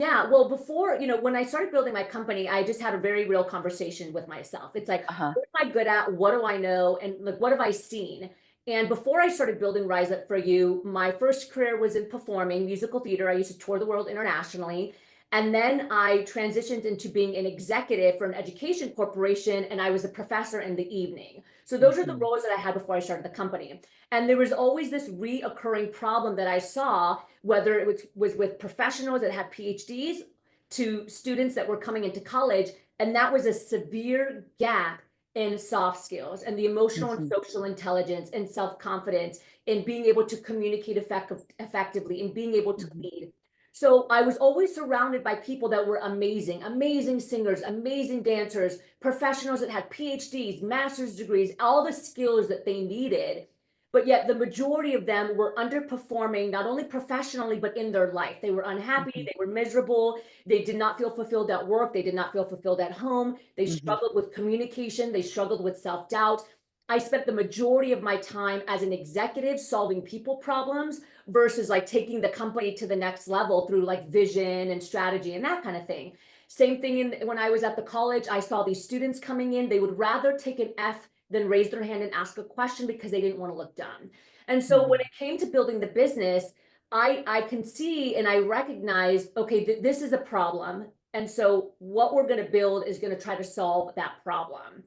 Yeah, well, before, when I started building my company, I just had a very real conversation with myself. It's like, Uh-huh. what am I good at? What do I know? And like, what have I seen? And before I started building Rise Up for You, my first career was in performing musical theater. I used to tour the world internationally. And then I transitioned into being an executive for an education corporation, and I was a professor in the evening. So those are the Mhm. roles that I had before I started the company. And there was always this reoccurring problem that I saw, whether it was with professionals that had PhDs to students that were coming into college. And that was a severe gap in soft skills and the emotional and Mhm. social intelligence and self-confidence in being able to communicate effectively and being able to Mhm. lead. So I was always surrounded by people that were amazing, amazing singers, amazing dancers, professionals that had PhDs, master's degrees, all the skills that they needed, but yet the majority of them were underperforming, not only professionally, but in their life. They were unhappy, Mhm. they were miserable, they did not feel fulfilled at work, they did not feel fulfilled at home, they Mhm. struggled with communication, they struggled with self-doubt. I spent the majority of my time as an executive solving people problems versus like taking the company to the next level through like vision and strategy and that kind of thing. Same thing when I was at the college, I saw these students coming in, they would rather take an F than raise their hand and ask a question because they didn't want to look dumb. And so when Mhm. it came to building the business, I can see and I recognize, okay, this is a problem. And so what we're going to build is going to try to solve that problem.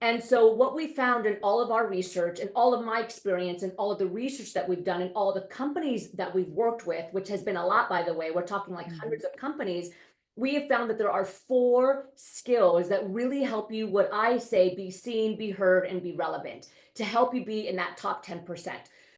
And so what we found in all of our research and all of my experience and all of the research that we've done and all the companies that we've worked with, which has been a lot, by the way, we're talking like Mhm. hundreds of companies, we have found that there are four skills that really help you, what I say, be seen, be heard, and be relevant to help you be in that top 10%.